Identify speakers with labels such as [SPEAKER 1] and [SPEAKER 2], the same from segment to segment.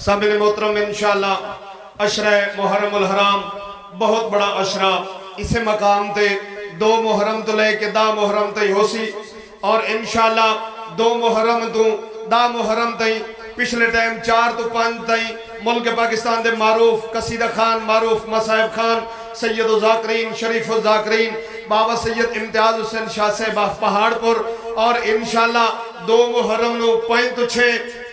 [SPEAKER 1] سامعین محترم انشاءاللہ عشرہ محرم الحرام بہت بڑا عشرہ اسے مقام تے 2 محرم تو لے کے 10 محرم تے ہو سی اور انشاءاللہ 2 محرم تو 10 محرم تے پچھلے ٹائم 4 تو 5 تے ملک پاکستان دے معروف قصیدہ خان معروف مصاحب خان سید الذاکرین شریف الذاکرین بابا سید امتیاز حسین شاہ صاحب پہاڑ پر اور انشاءاللہ 2 محرم نو 5 تو 6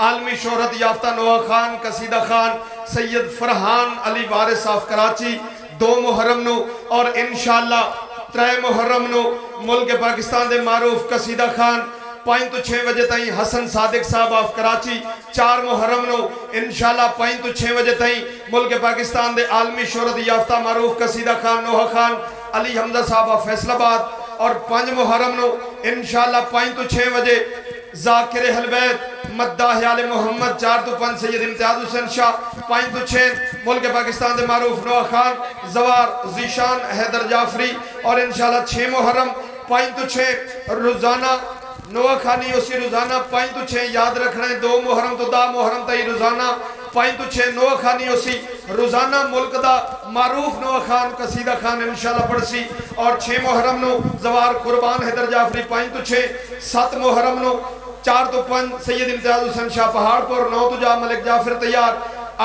[SPEAKER 1] عالمی شہرت یافتہ نوح خان قصیدہ خان سید فرحان علی وارث آف کراچی 2 محرم نو اور انشاءاللہ 3 محرم نو ملک پاکستان دے معروف قصیدہ خان 5 تو 6 بجے تائیں حسن صادق صاحب آف کراچی 4 محرم نو انشاءاللہ 5 تو 6 بجے تائیں ملک پاکستان دے عالمی شہرت یافتہ معروف قصیدہ خان نوح خان علی حمزہ صاحب آف فیصل آباد اور 5 محرم نو انشاءاللہ 5 تو 6 بجے ذاکر اہل بیت مداح آل محمد 4 تو 5 سید امتیاز حسین شاہ 5 تو 6 ملک پاکستان دے معروف نوح خان زوار ذیشان حیدر جعفری اور انشاءاللہ 6 محرم 5 تو 6 روزانہ نوح خانی اسی روزانہ 5 تو 6 یاد رکھنا ہے 2 محرم تو 10 محرم تائی روزانہ 5 تو 6 نوح خانی اسی روزانہ ملک دا معروف نوح خان قصیدہ خان انشاءاللہ پڑھ سی اور 6 محرم نو زوار قربان حیدر جعفری 5 تو 6 7 محرم نو 4 تو 5 سید امتیاز حسین شاہ پہاڑ پر 9 تو جا ملک جعفر تیار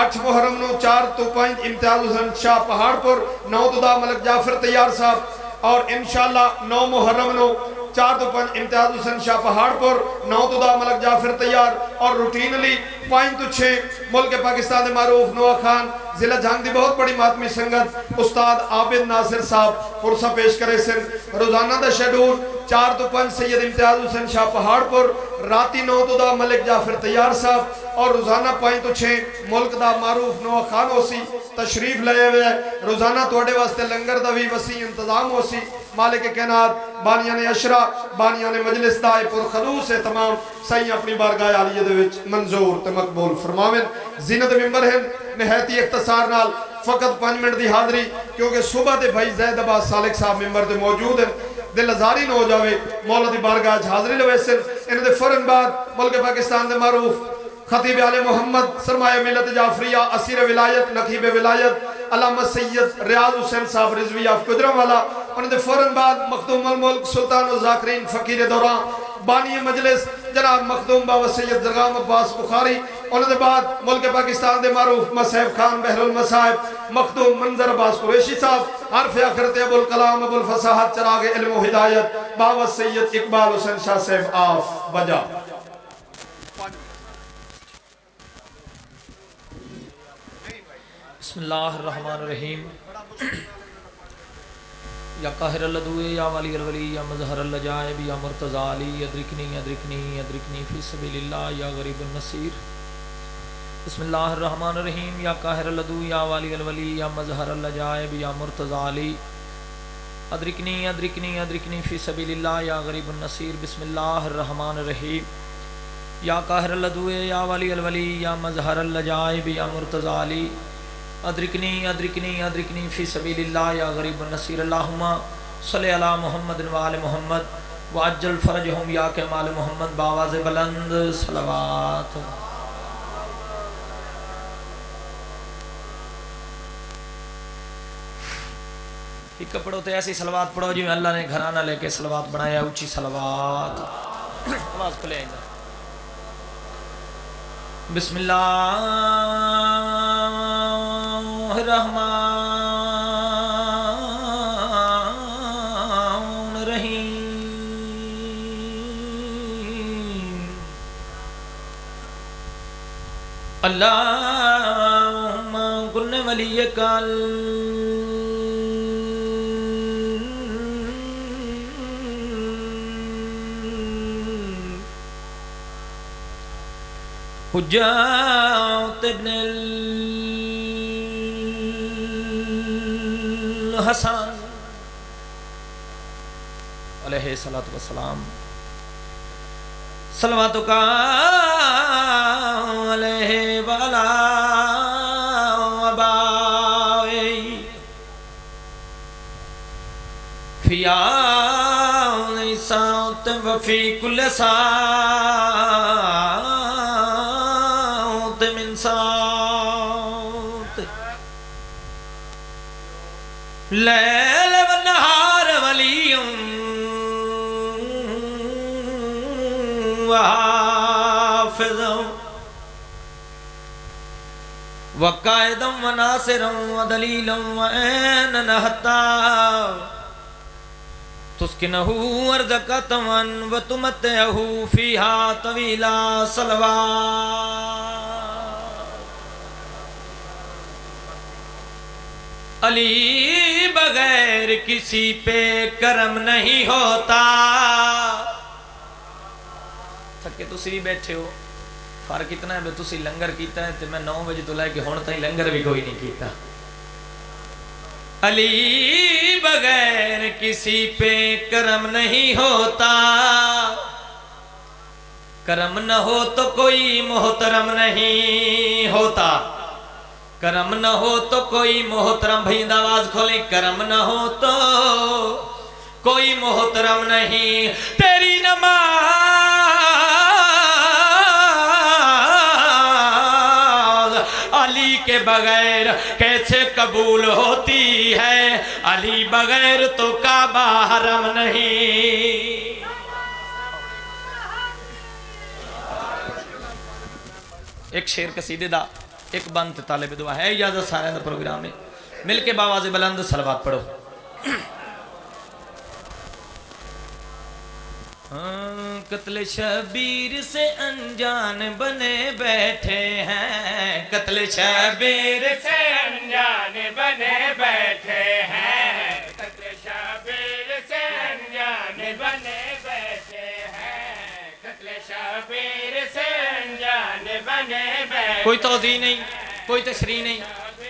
[SPEAKER 1] 8 محرم نو 4 تو 5 امتیاز حسین شاہ پہاڑ پر 9 تو دا ملک جعفر تیار صاحب اور انشاءاللہ 9 محرم نو 4 تو 5 امتیاز حسین شاہ پہاڑ پر 9 تو دا ملک جعفر تیار اور روٹینلی 5 تو 6 ملک پاکستان دے معروف نوح خان ضلع جھانگ دی بہت بڑی ماتمی سنگت استاد عابد ناصر صاحب فرصہ پیش کرے سن روزانہ دا شیڈول 4 تو 5 سید امتیاز حسین شاہ پہاڑ پر راتی 9 تو دا ملک جعفر تیار صاحب اور روزانہ 5 تو 6 ملک دا معروف نوح خان ہو سی تشریف لے ہوئے روزانہ توڑے واسطے لنگر دا بھی وسیع انتظام ہو سی مالک کائنات بانیان عشرہ بانیان مجلس دائے پر خلوص تمام سائیں اپنی بارگاہ عالیہ دے وچ منظور تے مقبول فرماویں زینت ممبر ہیں نہایتی اختصار نال فقط 5 منٹ دی حاضری کیونکہ صبح دے بھائی زید عباس سالک صاحب ممبر دے موجود ہیں دل ازاری نہ ہو جاوے مولا دی بارگاہ حاضری لوے سن انہوں دے فرن بعد ملک پاکستان دے معروف خطیب آل محمد سرمایہ ملت جعفریہ اسیر ولایت نقیب ولایت علامہ سید ریاض حسین صاحب رضوی آف قدرم والا انہوں دے فوراً بعد مخدوم الملک سلطان الذاکرین فقیر دوران بانی مجلس جناب مخدوم بابا سید زرغام عباس بخاری انہوں دے بعد ملک پاکستان دے معروف مصحف خان بحر المصاحب مخدوم منظر عباس قریشی صاحب حرف آخرت ابو الکلام ابو الفصاحت چراغ علم و ہدایت بابا سید اقبال حسین شاہ صاحب آف بجا
[SPEAKER 2] بسم اللہ الرحمن الرحیم یا قاہر اللدوئے یا ولی الولی یا مظہر اللجائب یا مرتضالی ادرکنی ادرکنی ادرکنی فی سبیل اللہ یا غریب النصیر بسم اللہ الرحمن الرحیم یا قاہر اللدوئے یا ولی الولی یا مظہر اللجائب یا مرتضالی ادرکنی ادرکنی ادرکنی فی سبیل اللہ یا غریب النصیر بسم اللہ الرحمن الرحیم یا قاہر اللدوئے یا ولی الولی یا مظہر اللجائب یا مرتضالی ادرکنی ادرکنی ادرکنی فی سبیل اللہ یا غریب النصیر اللہم صلی علی محمد و آل محمد وعجل فرجہم یا کمال محمد باواز بلند صلوات ایک پڑھو تو ایسی صلوات پڑھو جو اللہ نے گھرانہ لے کے صلوات بنایا اونچی صلوات آواز کھلے آئیں بسم اللہ الرحمن الرحیم اللہم کن ولیک حجات ابن الحسن علیہ السلام صلواتک علیہ وعلا ابائی فی آل ساعت وفی کل ساعت من ساعت لیل و نہار ولی و حافظ و قائد و ناصر و دلیل و عین حتی تسکنہ ارضک طوعا و تمتعہ فیہا طویلا صلوات علی بغیر کسی پہ کرم نہیں ہوتا تھکے تسی بھی بیٹھے ہو فرق اتنا ہے تسی لنگر کیتا ہے تے میں 9 بجے تو لے کے ہون تائیں لنگر بھی کوئی نہیں کیتا علی بغیر کسی پہ کرم نہیں ہوتا کرم نہ ہو تو کوئی محترم نہیں ہوتا کرم نہ ہو تو کوئی محترم بھائی آواز کھولیں کرم نہ ہو تو کوئی محترم نہیں تیری نماز علی کے بغیر کیسے قبول ہوتی ہے علی بغیر تو کعبہ حرم نہیں ایک شعر قصیدے دا ایک بند طالب دعا ہے اجازت سارے دا پروگرام میں مل کے باواز بلند صلوات پڑھو قتل شبیر سے انجان بنے بیٹھے ہیں قتل شبیر سے انجان بنے بیٹھے ہیں قتل شبیر سے انجان بنے بیٹھے ہیں قتل شبیر سے انجان بنے بیٹھے کوئی توضیح نہیں کوئی تشریح نہیں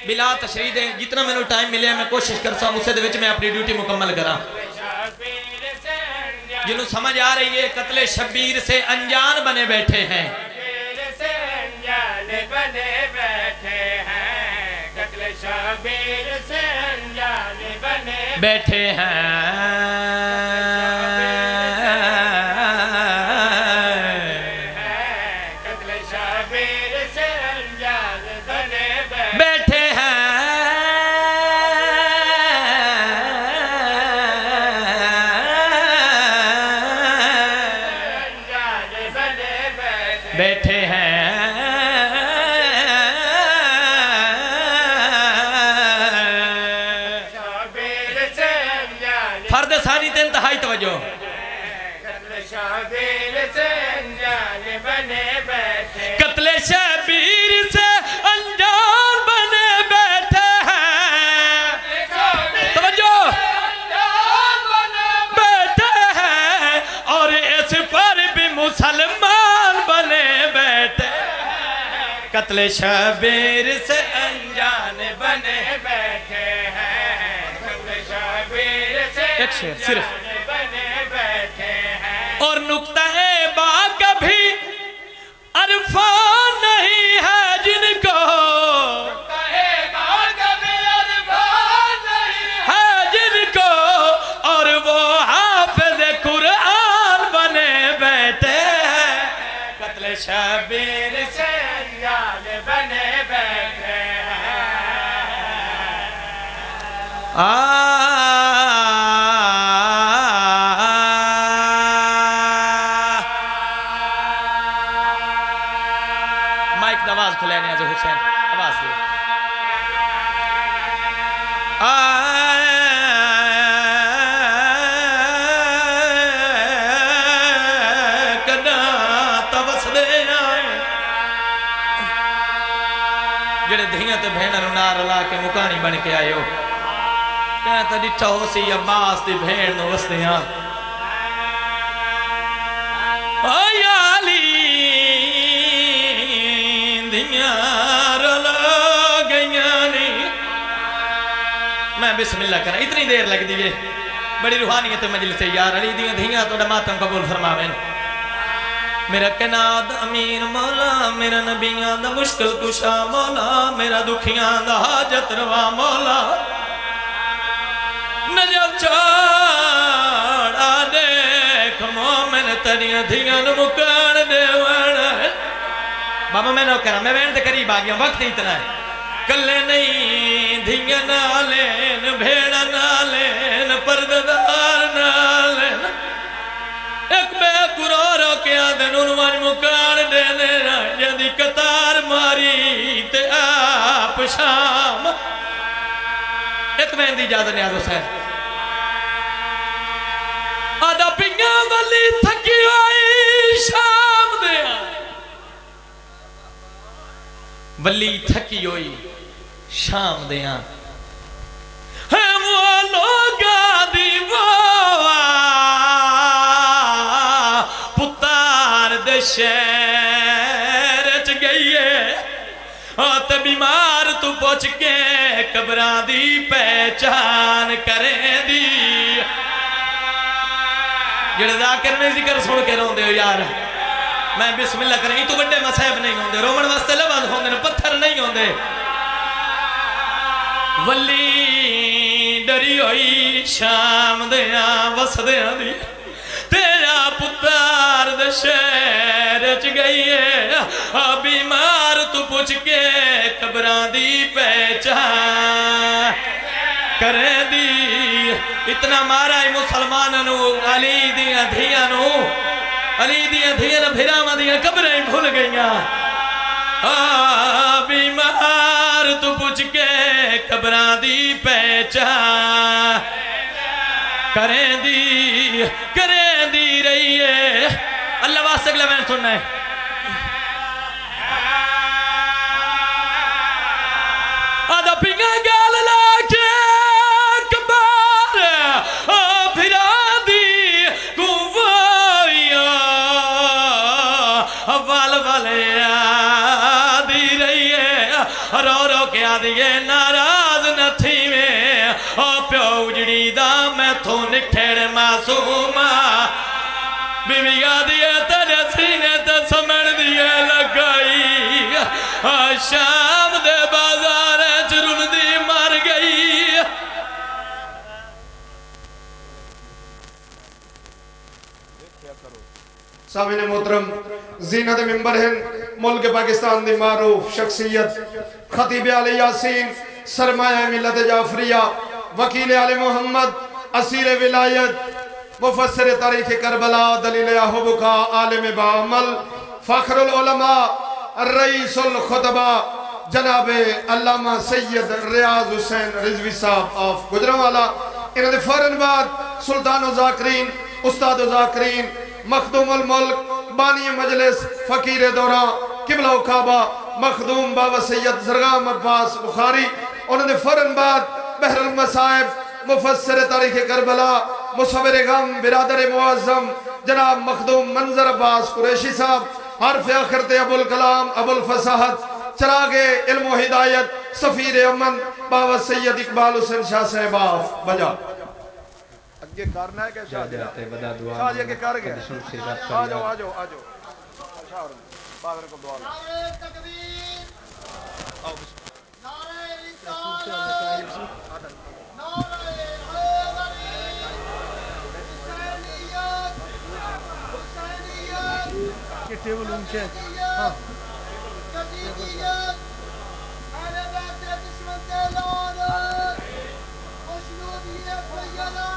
[SPEAKER 2] بلا تشریح دیں جتنا میں نے ٹائم ملے میں کوشش کرتا ہوں اسے دے وچ میں اپنی ڈیوٹی مکمل کراں جنہوں سمجھ آ رہی ہے قتل شبیر سے انجان بنے بیٹھے ہیں قتل شبیر سے انجان بنے بیٹھے ہیں قتل شبیر سے انجان بنے بیٹھے ہیں بیٹھے ہیں فرد ثانی تے انتہائی توجہ قتل شبیر سے انجان بنے بیٹھے قتل شبیر سے انجان بنے بیٹھے ہیں توجہ بیٹھے ہیں اور اس پر بھی مسلمان بنے بیٹھے قتل شبیر سے انجان بنے بیٹھے ہیں قتل شبیر سے ایک شعر صرف بنے بیٹھے ہیں اور نقطہ با کبھی عرفان نہیں ہے جن کو ہے جن کو اور وہ حافظ قرآن بنے بیٹھے ہیں قتل شبیر سے انجان بنے بیٹھے ہیں مائک دا آواز کھلے نیاز حسین آواز دے جڑے دھیاں تے بھیڑ نار لا کے مکانی بن کے آئے ہو کہتا ڈٹھا ہو سی عباس دی بھیڑ نو وسدیاں اے علی دھیاں رلا گئیاں نہیں میں بسم اللہ کرا اتنی دیر لگ دیئے بڑی روحانیت مجلس یار علی دیاں دھیاں تو ماتم قبول فرماویں میرا کناد امین مولا میرا نبیاں دا مشکل کشا مولا میرا دکھیاں دا حاجت روا مولا نجف چھاڑا دیکھ مومن تریاں دھیاں مکان دے وانا بابا میں نو کرا میں وین دے قریب آگیا وقت اتنا ہے کلے نہیں دھیاں نالین بھیڑا کے آدھن انوان مکان دینے جدی قطار ماری تے آپ شام ایک میں دی اجازت نیاز حسین آدھا پنگا ولی تھکی ہوئی شام دیا ولی تھکی ہوئی شام دیا ہے وہ لوگا دی پتار دے شہر چ گئی ہے تے بیمار تو پوچھ کے قبراں دی پہچان کریں دی جڑے ذاکر نے ذکر سن کے رون دے ہو یار میں بسم اللہ کریں تو بڑے مسائب نہیں ہوں دے رومن واسطے لبند ہوں دے پتھر نہیں ہوں دے ولی ڈری ہوئی شام دیاں وس دیاں دی تیرا پتار دے شہر چ گئی ہے بیمار تو پوچھ کے قبراں دی پہچان کریں دی اتنا مارا ہی مسلمانوں علی دیاں دھیانوں علی دیاں دھیانوں بھیرامہ دیاں قبریں بھول گئیاں بیمار تو پوچھ کے قبراں دی پہچان کریں دی رہی ہے اللہ واسطے اگلا میں سننا ہے آدھا پینگا گال لاکھے کبار پھرا دی گوائیا وال والے آدھی رہی ہے رو رو کے آدھی ناراض نہ تھی میں پیو اجڑی دا میں تھو نکھڑ معصومہ بیوی آدھی تیرے سینے تے سمڑ دیے لگائی شام دے بازار چرن دی مر گئی
[SPEAKER 1] سامعین محترم زینت ممبر ہند ملک پاکستان دی معروف شخصیت خطیب علی یاسین سرمایہ ملت جعفریہ وکیل علی محمد اسیر ولایت مفسر تاریخ کربلا دلیل احبکا عالم باعمل فخر العلماء رئیس الخطبہ جناب علامہ سید ریاض حسین رضوی صاحب آف گجرانوالا انہوں نے فوراً بعد سلطان و ذاکرین استاد و ذاکرین مخدوم الملک بانی مجلس فقیر دوران قبلہ و کعبہ مخدوم بابا سید زرغام عباس بخاری انہوں نے فوراً بعد بحر المصائب مفسر تاریخ کربلا مصور غم برادر معظم جناب مخدوم منظر عباس قریشی صاحب حرف آخرت ابو الکلام ابو الفصاحت چراغ علم و ہدایت سفیر امن بابا سید اقبال حسین شاہ صاحب آف بجا اگے کرنا ہے کہ شاہ جی شاہ جی اگے کر گئے آجو آجو آجو باغر کو دعا نعرہ تکبیر نعرہ رسالت نعرہ حیدری ٹیبل اونچے ہاں جدیدیت اہل بیت دشمن سے لعنت خوشنودیت فیلا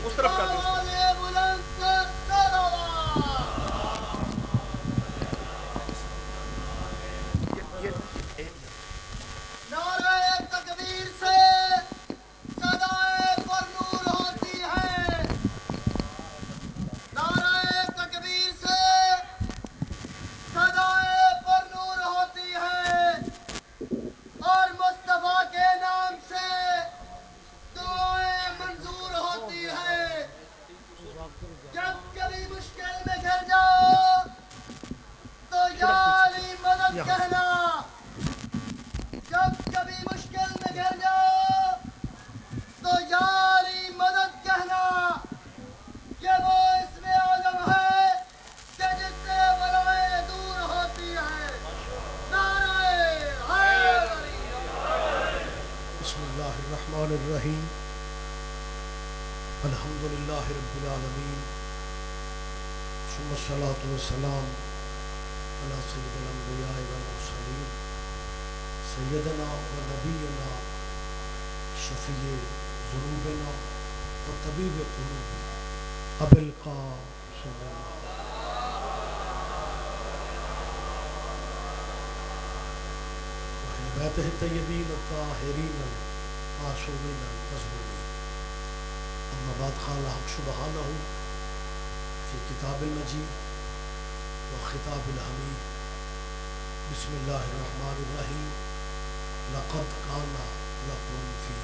[SPEAKER 1] اس طرف کر دو بلند نعرہ تکبیر سے صدائے پر نور ہوتی ہے نعرہ تکبیر سے صدائے پر نور ہوتی ہے اور مصطفیٰ کے نام سے دعائیں منظور ہوتی ہے جب کبھی مشکل میں گھر جاؤ تو یا علی مدد کہنا جب کبھی مشکل میں گھر جاؤ تو یا علی مدد کہنا کہ وہ اسم اعظم ہے کہ جس سے بلائیں دور ہوتی ہے نعرہ حیدری
[SPEAKER 3] بسم اللہ الرحمن الرحیم الحمدللہ رب العالمین ثم الصلاة والسلام علی سید الانبیاء والمرسلین سیدنا و نبینا شفیع ذنوبنا و طبیب قلوبنا ابو القاسم بیتہ الطیبین الطاہرین المعصومین المظلومین. اما بعد قال حق سبحانہ فی کتاب المجید و خطاب الحمید. بسم اللہ الرحمن الرحیم. لقد کان لکم فی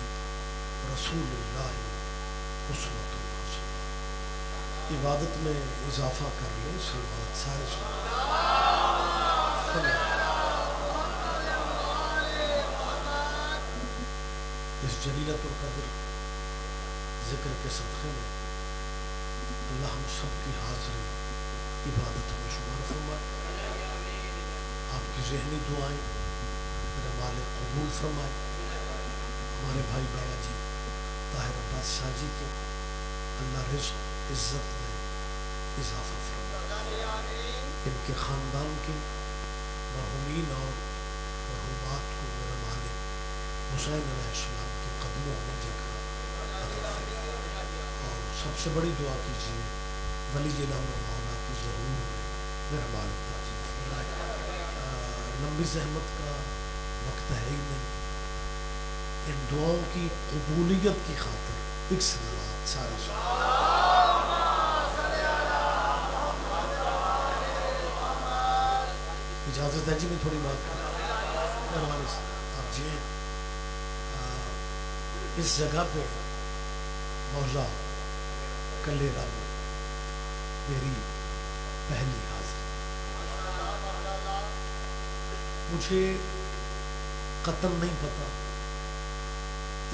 [SPEAKER 3] رسول اللہ اسوۃ حسنہ. عبادت میں اضافہ کر لیں. سلوات سارے اس جلیلۃ القدر ذکر کے صدقے میں اللہ ہم سب کی حاضری عبادت میں شمار فرمائے. آپ کی ذہنی دعائیں میرا مالک قبول فرمائے. ہمارے بھائی بابا جی طاہر عباس شاہ جی کے اللہ رزق عزت میں اضافہ فرمائے. ان کے خاندان کے مرحومین اور مرحومات کو میرا مالک حسین علیہ السلام کے قدموں میں جگہ عطا فرمائے. اور سب سے بڑی دعا کیجیے ولی الامر مولا کی ضرور میرا مالک تاجر فرمائے. لمبی زحمت کا وقت ہے ہی نہیں. ان دعاؤں کی قبولیت کی خاطر ایک صلوات سارے اجازت ہے جی میں تھوڑی بات کروں. آپ جی اس جگہ پہ موضوع کلیرا میں میری پہلی حاضری. مجھے قطن نہیں پتا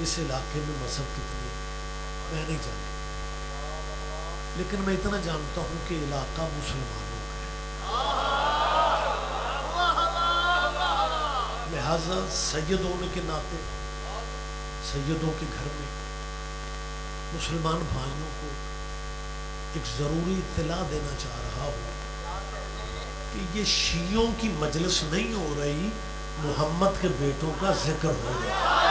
[SPEAKER 3] اس علاقے میں مذہب کتنے میں نہیں جانتا, لیکن میں اتنا جانتا ہوں کہ علاقہ مسلمانوں کا ہے. لہذا سید ہونے کے ناطے سیدوں کے گھر میں مسلمان بھائیوں کو ایک ضروری اطلاع دینا چاہ رہا ہوں کہ یہ شیعوں کی مجلس نہیں ہو رہی, محمد کے بیٹوں کا ذکر ہو رہا ہے.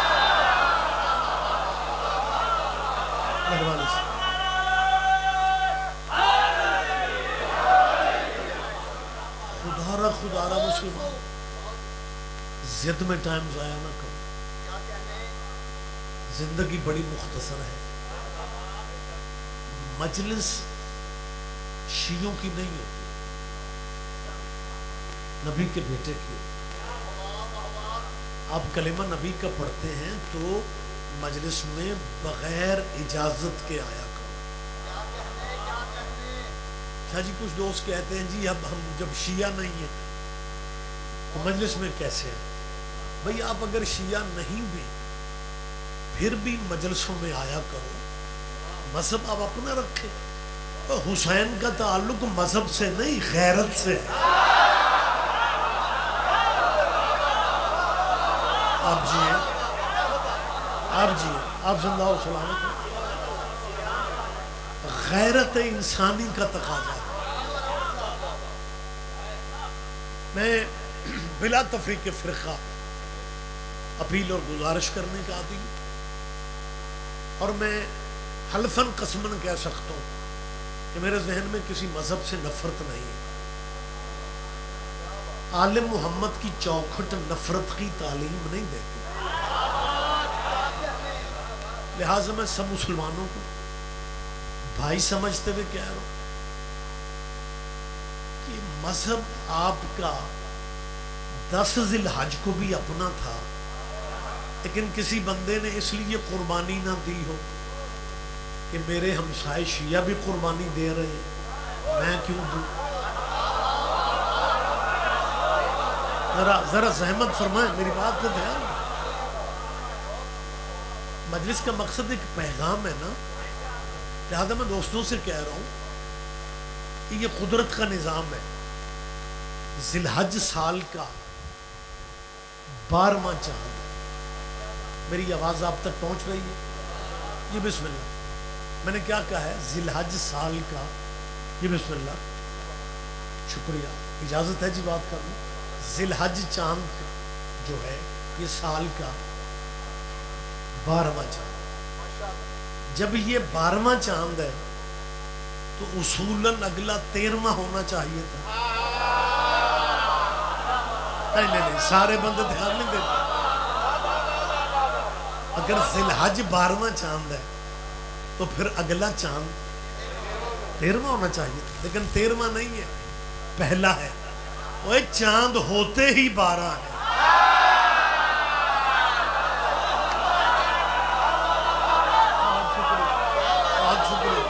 [SPEAKER 3] خدا را مسلمان ضد میں ٹائم ضائع نہ کرو. زندگی بڑی مختصر ہے. مجلس شیعوں کی نہیں ہوتی, نبی کے بیٹے کی. آپ کلمہ نبی کا پڑھتے ہیں تو مجلس میں بغیر اجازت کے آیا کرو. شاہ جی کچھ دوست کہتے ہیں جی اب ہم جب شیعہ نہیں ہیں تو مجلس میں کیسے ہیں؟ بھئی آپ اگر شیعہ نہیں بھی پھر بھی مجلسوں میں آیا کرو. مذہب آپ اپنا رکھیں. حسین کا تعلق مذہب سے نہیں غیرت سے ہے. آپ جی ہیں, آپ زندہ و سلامت ہیں. غیرت انسانی کا تقاضا ہے. میں بلا تفریق فرقہ اپیل اور گزارش کرنے کا عادی ہوں, اور میں حلفاً قسماً کہہ سکتا ہوں کہ میرے ذہن میں کسی مذہب سے نفرت نہیں ہے. عالم محمد کی چوکھٹ نفرت کی تعلیم نہیں دیتی. لہٰذا میں سب مسلمانوں کو بھائی سمجھتے ہوئے کہہ رہا ہوں کہ مذہب آپ کا 10 ذی الحج کو بھی اپنا تھا, لیکن کسی بندے نے اس لیے قربانی نہ دی ہو کہ میرے ہمسائے شیعہ بھی قربانی دے رہے ہیں, میں کیوں دوں. ذرا زحمت فرمائیں, میری بات پہ دھیان. مجلس کا مقصد ایک پیغام ہے نا, لہذا میں دوستوں سے کہہ رہا ہوں کہ یہ قدرت کا نظام ہے. ذی الحج سال کا 12واں چاند. میری آواز آپ تک پہنچ رہی ہے جی؟ بسم اللہ. میں نے کیا کہا ہے؟ ذی الحج سال کا. جی بسم اللہ, شکریہ. اجازت ہے جی بات کروں. ذی الحج چاند جو ہے یہ سال کا 12واں چاند. جب یہ 12واں چاند ہے تو اصولاً اگلا 13واں ہونا چاہیے تھا. نہیں سارے بندے دھیان نہیں دیتے. اگر ذی الحج 12واں چاند ہے تو پھر اگلا چاند 13واں ہونا چاہیے، لیکن 13واں نہیں ہے، پہلا ہے۔ وہ چاند ہوتے ہی 12 ہے۔ بہت شکریہ۔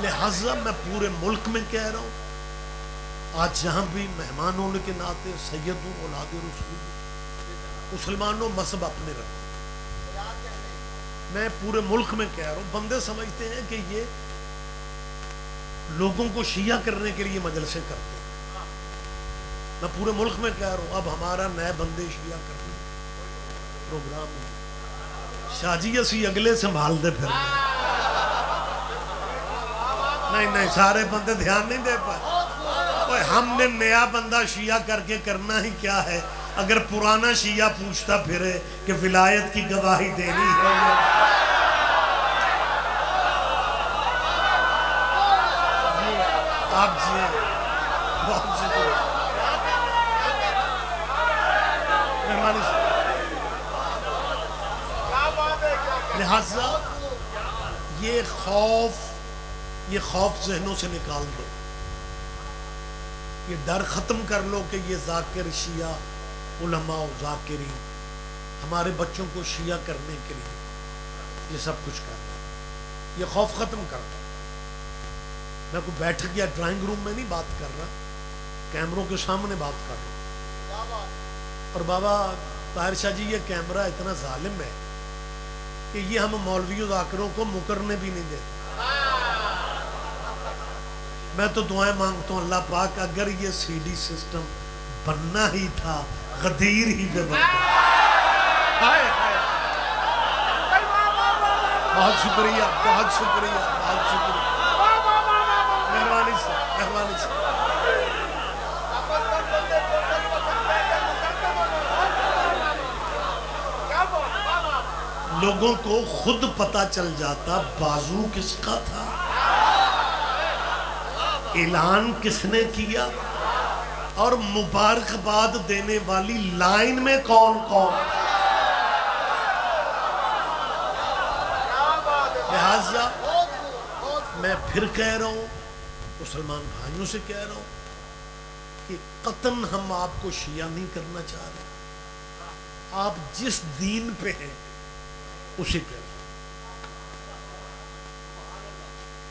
[SPEAKER 3] لہذا میں پورے ملک میں کہہ رہا ہوں، آج جہاں بھی مہمان ہونے کے ناطے سیدوں اولاد رسول مسلمانوں مذہب اپنے رکھو۔ میں پورے ملک میں کہہ رہا ہوں، بندے سمجھتے ہیں کہ یہ لوگوں کو شیعہ کرنے کے لیے مجلسیں کرتے ہیں۔ میں پورے ملک میں کہہ رہا ہوں، اب ہمارا نئے بندے شیعہ کرنے پروگرام ہے۔ شاہ جی اسی اگلے سنبھال دے پھر نہیں سارے بندے دھیان نہیں دے پائے۔ ہم نے نیا بندہ شیعہ کر کے کرنا ہی کیا ہے، اگر پرانا شیعہ پوچھتا پھرے کہ ولایت کی گواہی دینی ہے۔ آپ جی بہت شکریہ۔ لہذا یہ خوف ذہنوں سے نکال دو، یہ ڈر ختم کر لو کہ یہ ذاکر شیعہ علماء و ذاکرین ہمارے بچوں کو شیعہ کرنے کے لیے یہ سب کچھ کر رہا ہے۔ یہ خوف ختم کر دو۔ میں کوئی بیٹھک یا ڈرائنگ روم میں نہیں بات کر رہا، کیمروں کے سامنے بات کر رہا ہوں۔ اور بابا طاہر شاہ جی، یہ کیمرہ اتنا ظالم ہے کہ یہ ہم مولوی و ذاکروں کو مکرنے بھی نہیں دیتے۔ میں تو دعائیں مانگتا ہوں اللہ پاک، اگر یہ سی ڈی سسٹم بننا ہی تھا غدیر ہی پہ بنتا۔ بہت شکریہ، بہت شکریہ، بہت شکریہ، مہربانی سے، مہربانی سے۔ لوگوں کو خود پتا چل جاتا بازو کس کا تھا، اعلان کس نے کیا، اور مبارکباد دینے والی لائن میں کون کون۔ لہذا میں پھر کہہ رہا ہوں، مسلمان بھائیوں سے کہہ رہا ہوں کہ قطعاً ہم آپ کو شیعہ نہیں کرنا چاہ رہے۔ آپ جس دین پہ ہیں اسی پہ۔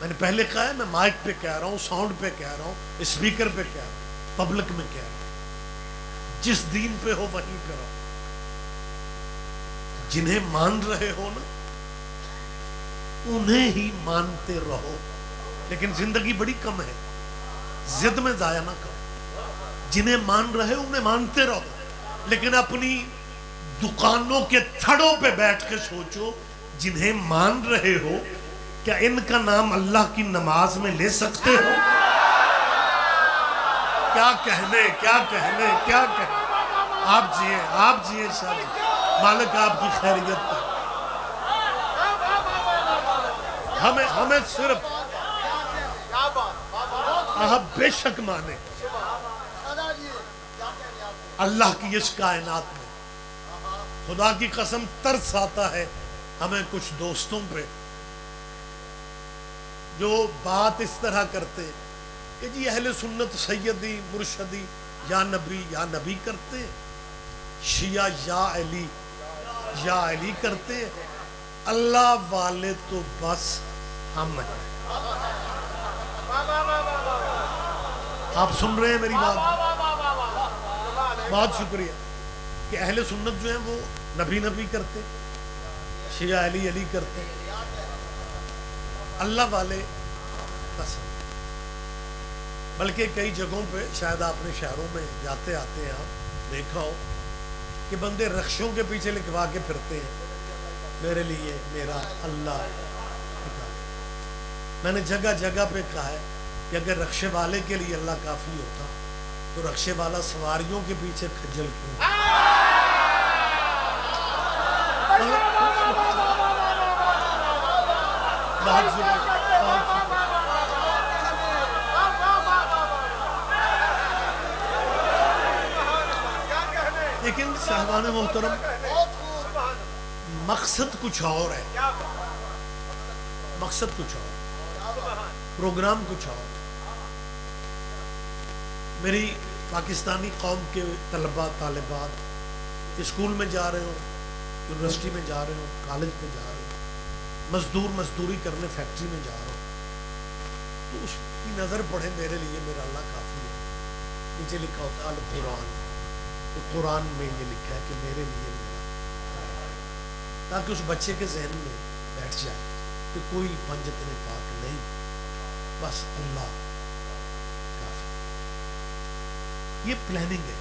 [SPEAKER 3] میں نے پہلے کہا ہے، میں مائک پہ کہہ رہا ہوں، ساؤنڈ پہ کہہ رہا ہوں، اسپیکر پہ کہہ رہا ہوں، پبلک میں کہہ رہا ہوں، جس دین پہ ہو وہیں پہ رہو۔ جنہیں مان رہے ہو نا انہیں ہی مانتے رہو، لیکن زندگی بڑی کم ہے، ضد میں ضائع نہ کرو۔ جنہیں مان رہے ہو انہیں مانتے رہو، لیکن اپنی دکانوں کے تھڑوں پہ بیٹھ کے سوچو، جنہیں مان رہے ہو کیا ان کا نام اللہ کی نماز میں لے سکتے ہو؟ کیا کہنے، کیا کہنے، کیا کہنے۔ آپ جیئے شاہ جی، مالک آپ کی خیریت پر۔ ہمیں صرف آپ بے شک مانے اللہ کی اس کائنات میں۔ خدا کی قسم ترس آتا ہے ہمیں کچھ دوستوں پہ جو بات اس طرح کرتے کہ جی اہل سنت سیدی مرشدی یا نبی کرتے ہیں، شیعہ یا علی کرتے ہیں، اللہ والے تو بس ہم ہیں۔ آپ سن رہے ہیں میری بات؟ بہت شکریہ کہ اہل سنت جو ہیں وہ نبی کرتے، شیعہ علی کرتے، اللہ والے بس۔ بلکہ کئی جگہوں پہ شاید آپ نے شہروں میں جاتے آتے ہیں آپ دیکھا ہو کہ بندے رخشوں کے پیچھے لکھوا کے پھرتے ہیں، میرے لیے میرا اللہ۔ میں نے جگہ جگہ پہ کہا ہے کہ اگر رخشے والے کے لیے اللہ کافی ہوتا تو رخشے والا سواریوں کے پیچھے کھجل کیوں؟ لیکن مہمان محترم، مقصد کچھ اور ہے، مقصد کچھ اور، پروگرام کچھ اور۔ میری پاکستانی قوم کے طلباء طالبات اسکول میں جا رہے ہوں، یونیورسٹی میں جا رہے ہوں، کالج میں جا رہے ہوں، مزدوری کرنے فیکٹری میں جا رہا ہوں، تو اس کی نظر پڑھے میرے لیے میرا اللہ کافی ہے۔ نیچے لکھا ہوتا ہے القرآن، تو قرآن میں یہ لکھا ہے کہ میرے لیے میرا، تاکہ اس بچے کے ذہن میں بیٹھ جائے کہ کوئی پنجتن پاک نہیں، بس اللہ کافی۔ یہ پلاننگ ہے،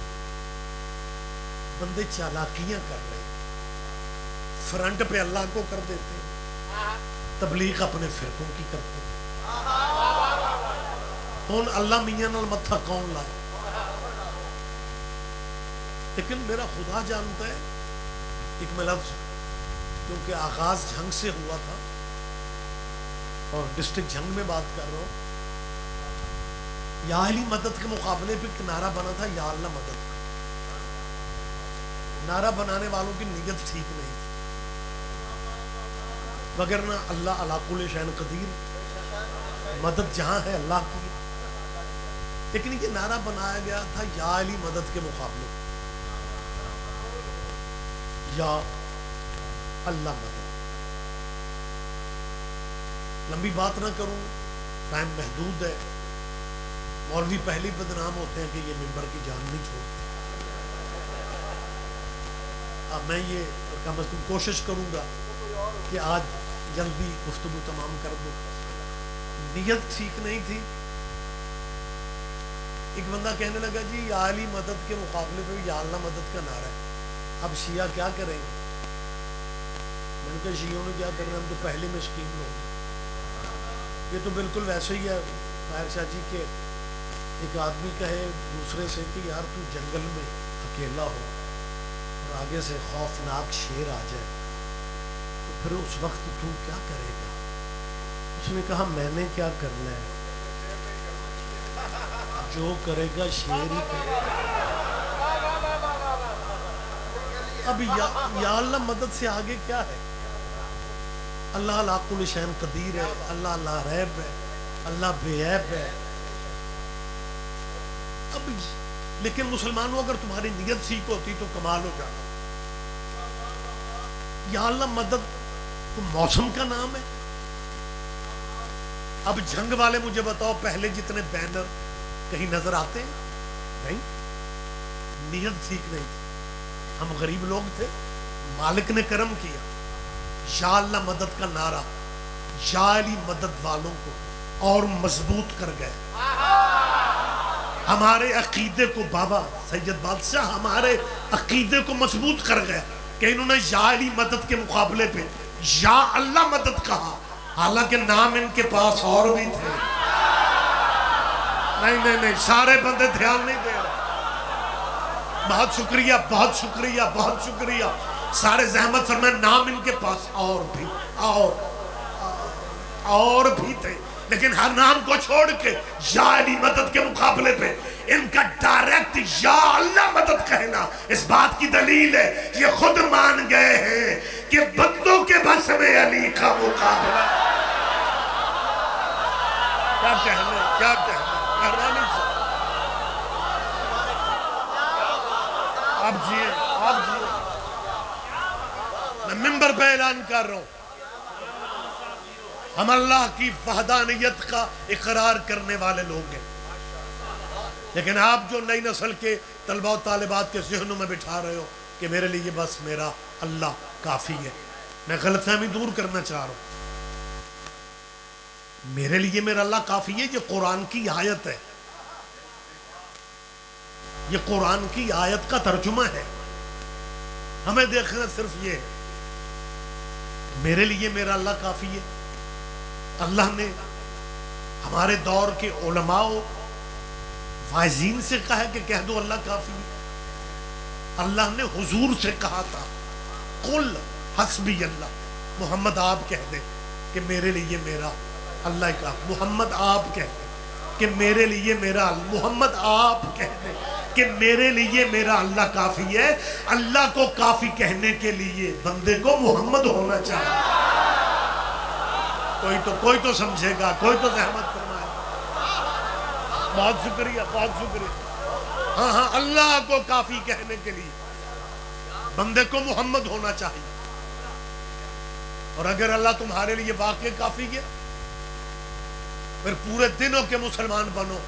[SPEAKER 3] بندے چالاکیاں کر رہے ہیں، فرنٹ پہ اللہ کو کر دیتے ہیں، تبلیغ اپنے فرقوں کی کرتے ہیں۔ کون اللہ میاں نال متھا کون لائے؟ لیکن میرا خدا جانتا ہے، ایک میں لفظ کیونکہ آغاز جھنگ سے ہوا تھا اور ڈسٹرکٹ جھنگ میں بات کر رہا ہوں، یا علی مدد کے مقابلے پہ ایک نعرہ بنا تھا یا اللہ مدد کا۔ نعرہ بنانے والوں کی نیت ٹھیک نہیں تھی، وگرنہ اللہ علی کل شیء قدیر، مدد جہاں ہے اللہ کی، لیکن یہ نعرہ بنایا گیا تھا یا علی مدد کے مقابلے، یا اللہ مدد۔ لمبی بات نہ کروں، ٹائم محدود ہے، مولوی پہلی بدنام ہوتے ہیں کہ یہ ممبر کی جان نہیں چھوڑتے۔ اب میں یہ کم از کم کوشش کروں گا کہ آج جلدی گفتگو تمام کر دوں۔ نیت ٹھیک نہیں تھی، ایک بندہ کہنے لگا جی یا علی مدد کے مقابلے پہ یا اللہ مدد کا نعرہ ہے، اب شیعہ کیا کریں گے؟ میں نے کہا شیعوں نے کیا کرنا ہے، ہم تو پہلے میں اسکیم لوگ ہیں۔ یہ تو بالکل ویسے ہی ہے طاہر شاہ جی کہ ایک آدمی کہے دوسرے سے کہ یار تو جنگل میں اکیلا ہو اور آگے سے خوفناک شیر آ جائے تو پھر اس وقت تو کیا کرے گا؟ اس نے کہا میں نے کیا کرنا ہے، جو کرے گا شیر ہی کرے گا۔ اب یا اللہ مدد سے آگے کیا ہے؟ اللہ علی کل شیء قدیر ہے، اللہ لا ریب ہے، اللہ بے عیب ہے۔ اب لیکن مسلمانوں اگر تمہاری نیت ٹھیک ہوتی تو کمال ہو جاتا۔ یا اللہ مدد تو موسم کا نام ہے۔ اب جنگ والے مجھے بتاؤ پہلے جتنے بینر کہیں نظر آتے ہیں؟ نہیں، نیت ٹھیک نہیں تھی، ہم غریب لوگ تھے، مالک نے کرم کیا، یا اللہ مدد کا نعرہ یا علی مدد والوں کو اور مضبوط کر گئے۔ ہمارے عقیدے کو بابا سید بادشاہ ہمارے عقیدے کو مضبوط کر گئے کہ انہوں نے یا علی مدد کے مقابلے پہ یا اللہ مدد کہا، حالانکہ نام ان کے پاس اور بھی تھے۔ نہیں سارے بندے دھیان نہیں دے رہے۔ بہت شکریہ بہت شکریہ بہت شکریہ، سارے زحمت فرمائے، نام ان کے پاس اور بھی تھے، لیکن ہر نام کو چھوڑ کے یا علی مدد کے مقابلے پہ ان کا ڈائریکٹ یا اللہ مدد کہنا اس بات کی دلیل ہے یہ خود مان گئے ہیں کہ بندوں کے بس میں علی کا مقابلہ۔ کیا کہنا آپ جیئے میں ممبر پہ اعلان کر رہا ہوں، ہم اللہ کی وحدانیت کا اقرار کرنے والے لوگ ہیں، لیکن آپ جو نئی نسل کے طلباء و طالبات کے ذہنوں میں بٹھا رہے ہو کہ میرے لیے بس میرا اللہ کافی ہے، میں غلط فہمی دور کرنا چاہ رہا ہوں۔ میرے لیے میرا اللہ کافی ہے، یہ قرآن کی آیت ہے، یہ قرآن کی آیت کا ترجمہ ہے۔ ہمیں دیکھنا صرف یہ ہے میرے لیے میرا اللہ کافی ہے۔ اللہ نے ہمارے دور کے علماء و واعظین سے کہا کہ کہہ دو اللہ کافی ہے۔ اللہ نے حضور سے کہا تھا قل حسبی اللہ، محمد آپ کہہ دیں کہ میرے لیے میرا اللہ کا، محمد آپ کہہ دیں کہ میرے لیے میرا محمد آپ کہنے کہ میرے لیے میرا اللہ کافی ہے. اللہ کو کافی کہنے کے لیے بندے کو محمد ہونا چاہیے. کوئی تو سمجھے گا, کوئی تو زحمت فرمائے. بہت شکریہ, بہت شکریہ. ہاں اللہ کو کافی کہنے کے لیے بندے کو محمد ہونا چاہیے. اور اگر اللہ تمہارے لیے واقعی کافی ہے پھر پورے دنوں کے مسلمان بنو,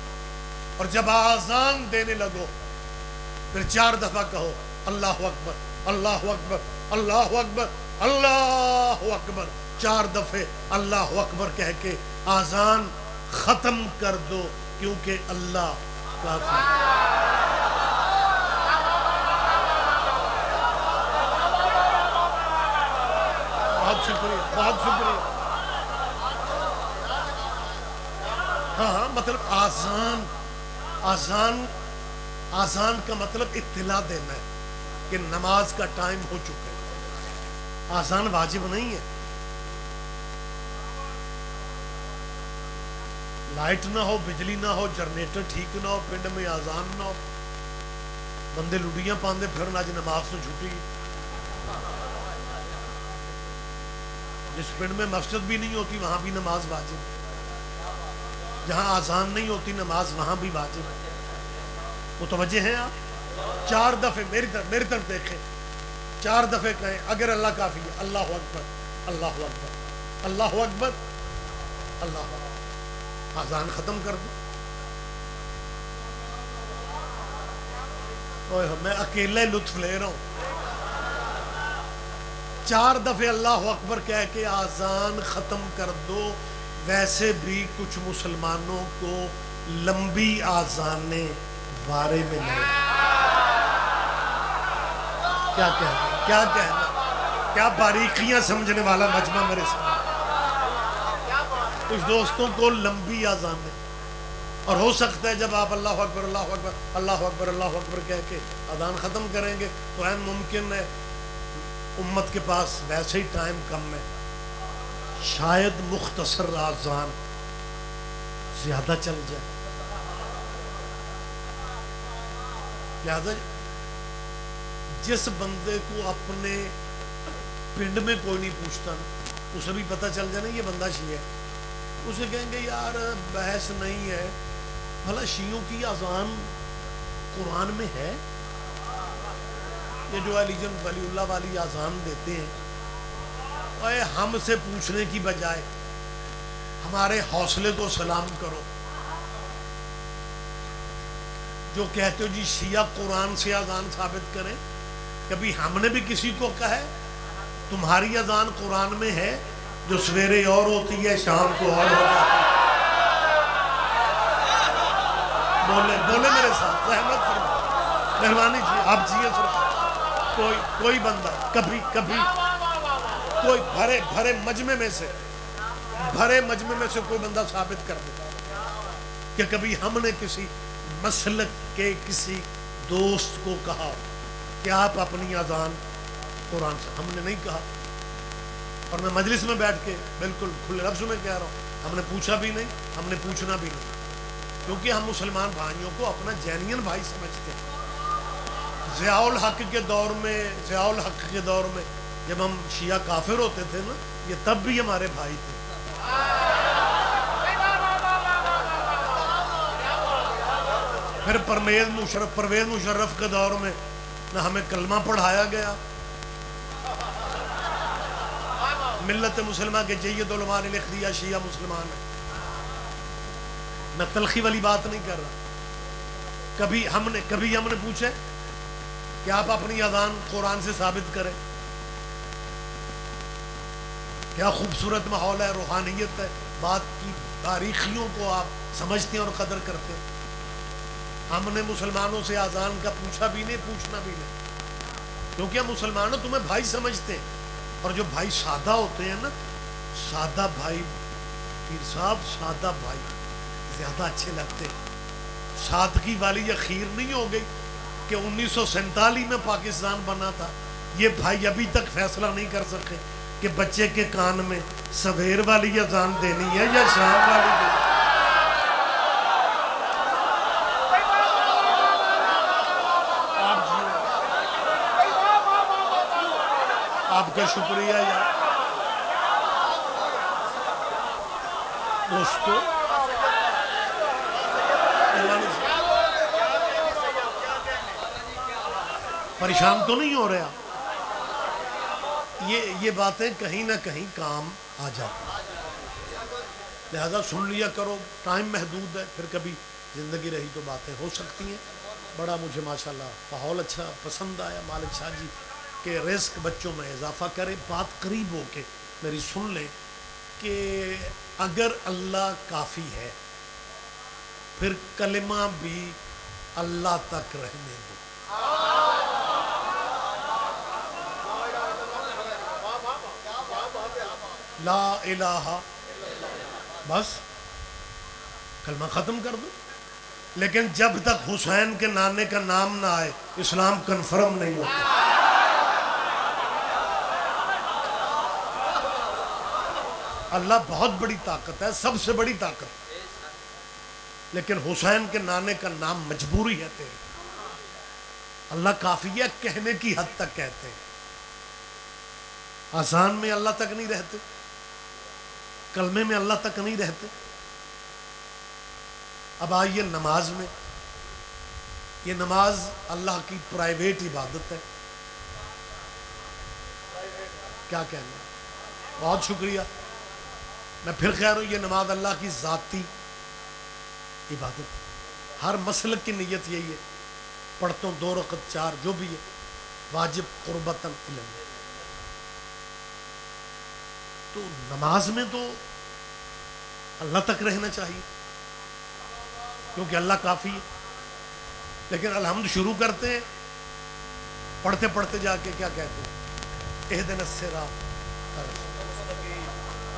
[SPEAKER 3] اور جب آذان دینے لگو پھر 4 دفعہ کہو اللہ اکبر, اللہ اکبر, اللہ اکبر, اللہ اکبر. 4 دفعے اللہ اکبر کہہ کے آذان ختم کر دو, کیونکہ اللہ کافی ہے. بہت شکریہ, بہت شکریہ. ہاں مطلب آذان کا مطلب اطلاع دینا ہے کہ نماز کا ٹائم ہو چکا ہے. آذان واجب نہیں ہے. لائٹ نہ ہو, بجلی نہ ہو, جنریٹر ٹھیک نہ ہو, پنڈ میں آذان نہ ہو, بندے لڑیاں پاندے پھرن اج نماز تو چھٹی. جس پنڈ میں مسجد بھی نہیں ہوتی وہاں بھی نماز واجب. جہاں آذان نہیں ہوتی نماز وہاں بھی واجب. متوجہ ہیں آپ؟ 4 دفعے میری طرف دیکھیں, 4 دفعے کہیں اگر اللہ کافی ہے. اللہ اکبر, اللہ اکبر, اللہ اکبر, اللہ اکبر. آذان ختم کر دو. میں اکیلے لطف لے رہا ہوں. 4 دفعے اللہ اکبر کہہ کے آذان ختم کر دو. ویسے بھی کچھ مسلمانوں کو لمبی آذانیں بارے میں نہیں. کیا کہنا, کیا باریکیاں سمجھنے والا مجمع میرے سامنے. کچھ دوستوں کو لمبی آذانیں, اور ہو سکتا ہے جب آپ اللہ اکبر, اللہ اکبر, اللہ اکبر, اللہ اکبر کہہ کے اذان ختم کریں گے تو عین ممکن ہے امت کے پاس ویسے ہی ٹائم کم ہے, شاید مختصر آذان زیادہ چل جائے. لہذا جس بندے کو اپنے پنڈ میں کوئی نہیں پوچھتا نا, اسے بھی پتہ چل جائے نا یہ بندہ شیعہ ہے, اسے کہیں گے یار بحث نہیں ہے, بھلا شیعوں کی اذان قرآن میں ہے؟ یہ جو ولی اللہ والی اذان دیتے ہیں, اے ہم سے پوچھنے کی بجائے ہمارے حوصلے کو سلام کرو. جو کہتے ہو جی شیعہ قرآن سے اذان ثابت کریں, کبھی ہم نے بھی کسی کو کہا ہے تمہاری اذان قرآن میں ہے جو سویرے اور ہوتی ہے شام کو اور ہو جاتی ہے؟ بولے میرے ساتھ, زحمت فرمائیں, مہربانی جی آپ جیے سر. کوئی بندہ کبھی کوئی بھرے مجمع میں سے کوئی بندہ ثابت کر دے کہ کبھی ہم نے کسی مسلک کے کسی دوست کو کہا کہ آپ اپنی اذان قرآن سے. ہم نے نہیں کہا, اور میں مجلس میں بیٹھ کے بالکل کھلے لفظ میں کہہ رہا ہوں, ہم نے پوچھا بھی نہیں, ہم نے پوچھنا بھی نہیں, کیونکہ ہم مسلمان بھائیوں کو اپنا جینین بھائی سمجھتے ہیں. ضیاء الحق کے دور میں جب ہم شیعہ کافر ہوتے تھے نا, یہ تب بھی ہمارے بھائی تھے. پھر پرویز مشرف کے دور میں نہ ہمیں کلمہ پڑھایا گیا. ملت مسلمہ کے جید علماء نے لکھ دیا شیعہ مسلمان ہے. میں تلخی والی بات نہیں کر رہا. کبھی ہم نے پوچھے کہ آپ اپنی اذان قرآن سے ثابت کریں. کیا خوبصورت ماحول ہے, روحانیت ہے, بات کی باریکیوں کو آپ سمجھتے ہیں اور قدر کرتے ہیں. ہم نے مسلمانوں سے اذان کا پوچھا بھی نہیں, پوچھنا بھی نہیں, کیونکہ ہم مسلمانوں تمہیں بھائی سمجھتے ہیں. اور جو بھائی سادہ ہوتے ہیں نا, سادہ بھائی, پیر صاحب سادہ بھائی زیادہ اچھے لگتے ہیں. سادگی والی یہ خیر نہیں ہو گئی کہ 1947 میں پاکستان بنا تھا, یہ بھائی ابھی تک فیصلہ نہیں کر سکے کہ بچے کے کان میں سویر والی اذان دینی ہے یا شام والی دینی ہے. آپ کا شکریہ یار دوستو. پریشان تو نہیں ہو رہے آپ؟ یہ باتیں کہیں نہ کہیں کام آ جاتی، لہذا سن لیا کرو. ٹائم محدود ہے، پھر کبھی زندگی رہی تو باتیں ہو سکتی ہیں. بڑا مجھے ماشاءاللہ ماحول اچھا پسند آیا مالک شاہ جی کہ رزق بچوں میں اضافہ کرے. بات قریب ہو کے میری سن لیں کہ اگر اللہ کافی ہے پھر کلمہ بھی اللہ تک رہنے دو. لا الہ، بس کلمہ ختم کر دو. لیکن جب تک حسین کے نانے کا نام نہ آئے اسلام کنفرم نہیں ہوتا. اللہ بہت بڑی طاقت ہے، سب سے بڑی طاقت، لیکن حسین کے نانے کا نام مجبوری ہے تیری. اللہ کافی ہے کہنے کی حد تک کہتے ہیں، آسان میں اللہ تک نہیں رہتے، کلمے میں اللہ تک نہیں رہتے. اب آئیے نماز میں. یہ نماز اللہ کی پرائیویٹ عبادت ہے. کیا کہنا ہے؟ بہت شکریہ. میں پھر کہہ رہا ہوں یہ نماز اللہ کی ذاتی عبادت. ہر مسلک کی نیت یہی ہے. پڑھتا ہوں 2 رکعت 4 جو بھی ہے واجب قربتاً علم. تو نماز میں تو اللہ تک رہنا چاہیے کیونکہ اللہ کافی ہے. لیکن الحمد شروع کرتے ہیں، پڑھتے پڑھتے جا کے کیا کہتے ہیں؟ اہدنا الصراط،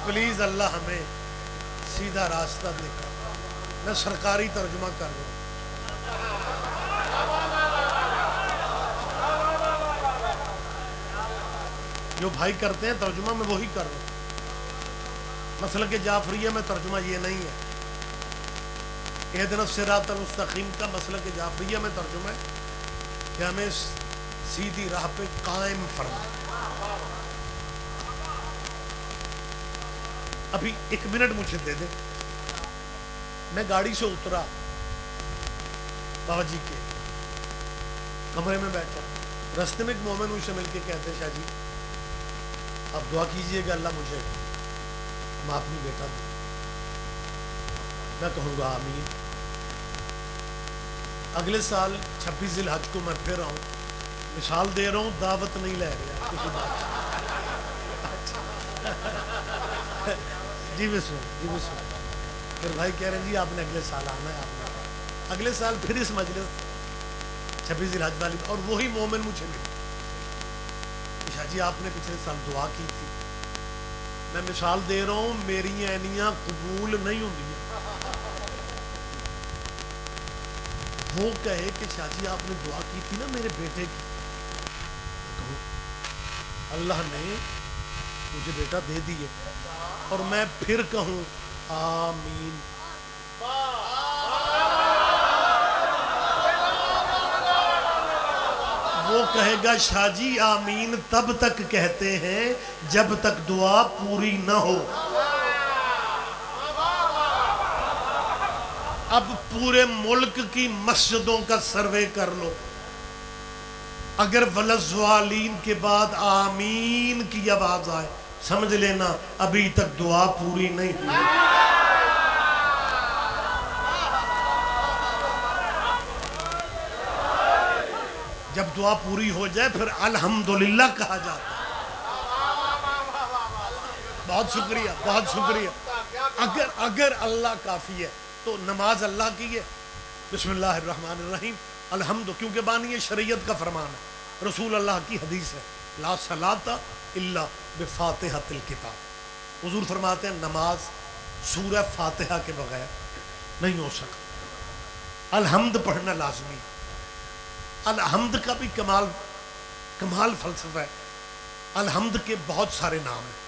[SPEAKER 3] پلیز اللہ ہمیں سیدھا راستہ دکھا. میں سرکاری ترجمہ کر رہا ہوں. جو بھائی کرتے ہیں ترجمہ میں وہی کر رہا ہوں. مسلک جعفریہ میں ترجمہ یہ نہیں ہے. اہدنا الصراط المستقیم کا مسلک جعفریہ میں ترجمہ ہے کہ ہمیں سیدھی راہ پہ قائم فرما. ابھی 1 منٹ مجھے دے دیں. میں گاڑی سے اترا، بابا جی کے کمرے میں بیٹھا، راستے میں ایک مومن مجھ سے مل کے کہتے ہیں شاہ جی آپ دعا کیجئے کہ اللہ مجھے ماتمی بیٹا دے. میں کہوں گا آمین. اگلے سال 26 ذی الحج کو میں پھر آؤں. مثال دے رہا ہوں، دعوت نہیں لے رہا کسی بات. جی بسم اللہ، جی بسم اللہ. پھر بھائی کہہ رہے ہیں جی آپ نے اگلے سال آنا ہے. آپ نے اگلے سال پھر اس مجلس 26 ذی الحج والی، اور وہی مومن مجھے ملے. شاہ جی آپ نے پچھلے سال دعا کی تھی. میں مثال دے رہا ہوں، میری عینیاں قبول نہیں ہوں. وہ کہے کہ شاہ جی آپ نے دعا کی تھی نا میرے بیٹے کی. اللہ نے مجھے بیٹا دے دیے، اور میں پھر کہوں آمین. وہ کہے گا شاہ جی آمین تب تک کہتے ہیں جب تک دعا پوری نہ ہو. اب پورے ملک کی مسجدوں کا سروے کر لو، اگر ولضالین کے بعد آمین کی آواز آئے سمجھ لینا ابھی تک دعا پوری نہیں ہوئی. جب دعا پوری ہو جائے پھر الحمدللہ کہا جاتا ہے. بہت شکریہ، بہت شکریہ. اگر اللہ کافی ہے تو نماز اللہ کی ہے. بسم اللہ الرحمن الرحیم الحمد، کیونکہ بانی شریعت کا فرمان ہے، رسول اللہ کی حدیث ہے لا صلاۃ الا بفاتحۃ الکتاب. حضور فرماتے ہیں نماز سورہ فاتحہ کے بغیر نہیں ہو سکتا. الحمد پڑھنا لازمی. الحمد کا بھی کمال فلسفہ ہے. الحمد کے بہت سارے نام ہیں.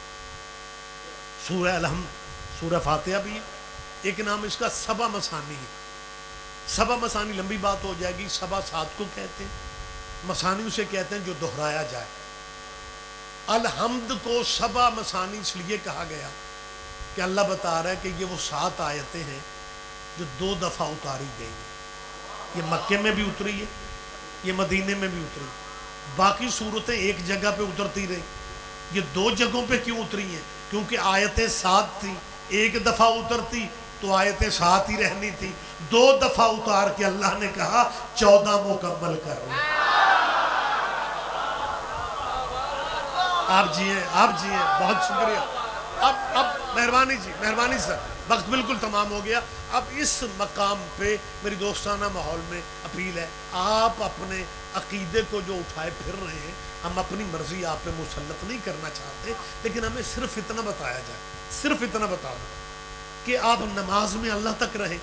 [SPEAKER 3] سورہ الحمد سورہ فاتحہ بھی ہے. ایک نام اس کا سبا مسانی ہے. سبا مسانی لمبی بات ہو جائے گی. سبا 7 کو کہتے ہیں، مسانی اسے کہتے ہیں جو دہرایا جائے. الحمد کو سبع مثانی اس لیے کہا گیا کہ اللہ بتا رہا ہے کہ یہ وہ 7 آیتیں ہیں جو 2 دفعہ اتاری گئی ہیں. یہ مکے میں بھی اتری ہے, یہ مدینے میں بھی اتری. باقی صورتیں ایک جگہ پہ اترتی رہی, یہ 2 جگہوں پہ کیوں اتری ہیں؟ کیونکہ آیتیں 7 تھیں, ایک دفعہ اترتی تو آیتیں 7 ہی رہنی تھی. 2 دفعہ اتار کے اللہ نے کہا 14 مکمل کر رہے ہیں. آپ جی ہیں, آپ جی ہیں, بہت شکریہ. اب مہربانی جی, مہربانی سر, وقت بالکل تمام ہو گیا. اب اس مقام پہ میری دوستانہ ماحول میں اپیل ہے, آپ اپنے عقیدے کو جو اٹھائے پھر رہے ہیں, ہم اپنی مرضی آپ پہ مسلط نہیں کرنا چاہتے, لیکن ہمیں صرف اتنا بتایا جائے, صرف اتنا بتا دو کہ آپ نماز میں اللہ تک رہیں,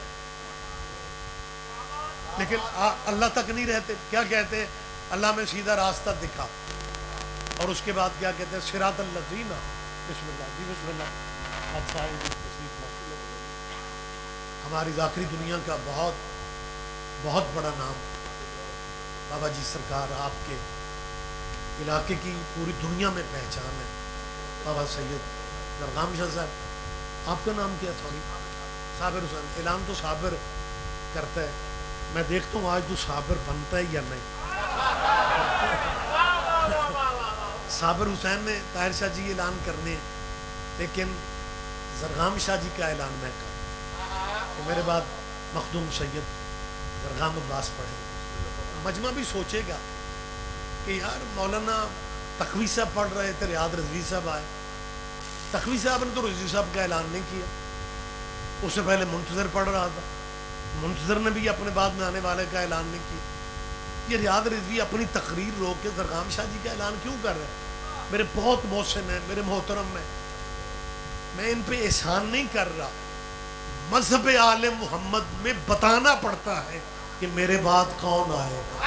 [SPEAKER 3] لیکن اللہ تک نہیں رہتے. کیا کہتے ہیں؟ اللہ میں سیدھا راستہ دکھا, اور اس کے بعد کیا کہتے ہیں؟ صراط الذین. بسم اللہ جی, بسم اللہ. اچھا, ہماری ذاکری دنیا کا بہت بہت بڑا نام بابا جی سرکار, آپ کے علاقے کی پوری دنیا میں پہچان ہے. بابا سید زرغام شاہ صاحب, آپ کا نام کیا تھا؟ صابر حسین. اعلان تو صابر کرتا ہے, میں دیکھتا ہوں آج تو صابر بنتا ہے یا نہیں. صابر حسین نے طاہر شاہ جی اعلان کرنے ہیں, لیکن زرغام شاہ جی کا اعلان میں کروں کہ میرے بعد مخدوم سید زرغام عباس پڑھے. مجمع بھی سوچے گا کہ یار مولانا تقوی صاحب پڑھ رہے تھے, ریاض رضوی صاحب آئے. تقوی صاحب نے تو رضوی صاحب کا اعلان نہیں کیا, اس سے پہلے منتظر پڑھ رہا تھا, منتظر نے بھی اپنے بعد میں آنے والے کا اعلان نہیں کیا. یہ ریاض رضوی اپنی تقریر روک کے زرغام شاہ جی کا اعلان کیوں کر رہے ہیں؟ میرے بہت محسن ہیں, میرے محترم ہیں, میں ان پہ احسان نہیں کر رہا. مذہب آل محمد میں بتانا پڑتا ہے کہ میرے بعد کون آئے گا.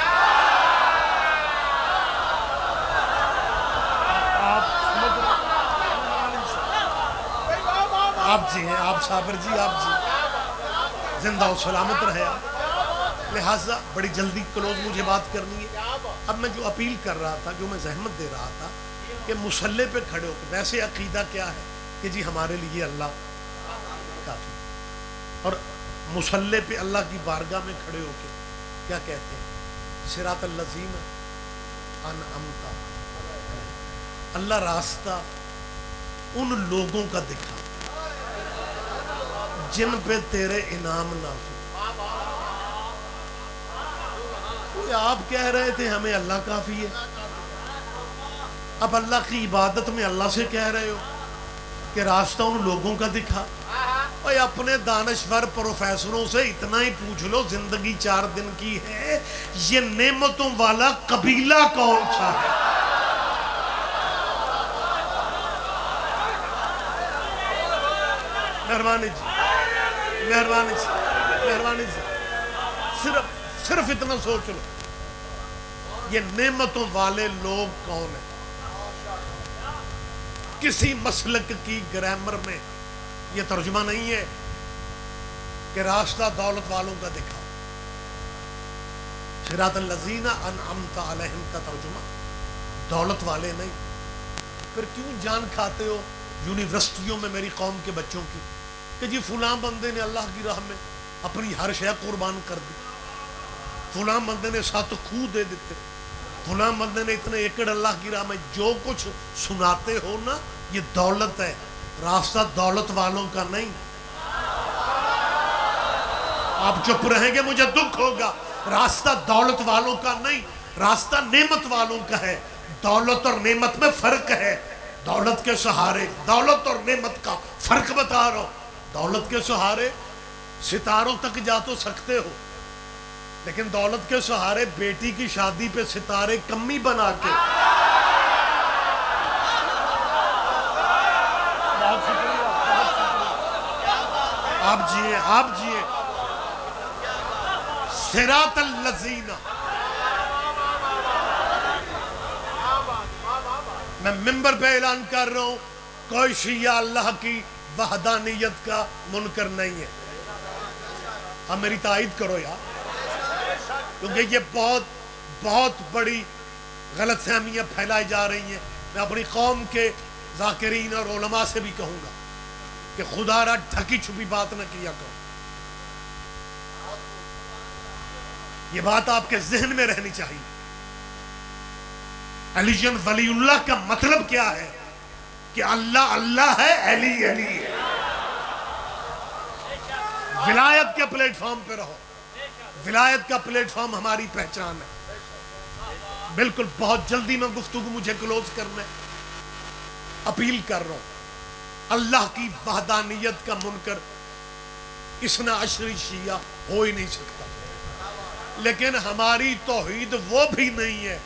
[SPEAKER 3] آپ جی ہیں, آپ صابر جی, آپ جی زندہ و سلامت رہے. لہٰذا بڑی جلدی کلوز مجھے بات کرنی ہے. اب میں جو اپیل کر رہا تھا, جو میں زحمت دے رہا تھا کہ مصلی پہ کھڑے ہو کے, ویسے عقیدہ کیا ہے کہ جی ہمارے لیے اللہ کافی, اور مصلی پہ اللہ کی بارگاہ میں کھڑے ہو کے کیا کہتے ہیں؟ صراط الذین انعمت علیہم. اللہ راستہ ان لوگوں کا دکھا جن پہ تیرے انعام نافذ. آپ کہہ رہے تھے ہمیں اللہ کافی ہے, اب اللہ کی عبادت میں اللہ سے کہہ رہے ہو کہ راستہ ان لوگوں کا دکھا. اور اپنے دانشور پروفیسروں سے اتنا ہی پوچھ لو, زندگی 4 دن کی ہے, یہ نعمتوں والا قبیلہ کون سا ہے؟ مہربانی جی, مہربانی جی, مہربانی جی, صرف اتنا سوچ لو, یہ نعمتوں والے لوگ کون ہیں؟ کسی مسلک کی گرامر میں یہ ترجمہ نہیں ہے کہ راستہ دولت والوں کا دکھاؤ. صراط الذین انعمت علیہم کا ترجمہ دولت والے نہیں. پھر کیوں جان کھاتے ہو یونیورسٹیوں میں میری قوم کے بچوں کی کہ جی فلاں بندے نے اللہ کی راہ میں اپنی ہر شے قربان کر دی, فلاں بندے نے 7 کھوہ دے دیتے, فلاں بندے نے اتنے ایکڑ اللہ کی راہ میں. جو کچھ سناتے ہو نا, یہ دولت ہے, راستہ دولت والوں کا نہیں. آپ چپ رہیں گے مجھے دکھ ہوگا. راستہ دولت والوں کا نہیں, راستہ نعمت والوں کا ہے. دولت اور نعمت میں فرق ہے. دولت کے سہارے, دولت اور نعمت کا فرق بتا رہا ہوں. دولت کے سہارے ستاروں تک جا تو سکتے ہو, لیکن دولت کے سہارے بیٹی کی شادی پہ ستارے کمی بنا کے. آپ جیے, آپ جیے. صراط الذین, میں ممبر پہ اعلان کر رہا ہوں, کوئی شیعہ اللہ کی وحدانیت کا منکر نہیں ہے. اب میری تائید کرو یار, کیونکہ یہ بہت بڑی غلط فہمیاں پھیلائی جا رہی ہیں میں اپنی قوم کے ذاکرین اور علماء سے بھی کہوں گا کہ خدا را ڈھکی چھپی بات نہ کیا کرو. یہ بات آپ کے ذہن میں رہنی چاہیے. علی جن ولی اللہ کا مطلب کیا ہے؟ کہ اللہ اللہ ہے، علی علی ہے. ولایت کے پلیٹ فارم پہ رہو. ولایت کا پلیٹ فارم ہماری پہچان ہے. بالکل بہت جلدی میں گفتگو مجھے کلوز کرنا ہے. اپیل کر رہا ہوں، اللہ کی وحدانیت کا منکر اثنا عشری شیعہ ہو ہی نہیں سکتا. لیکن ہماری توحید وہ بھی نہیں ہے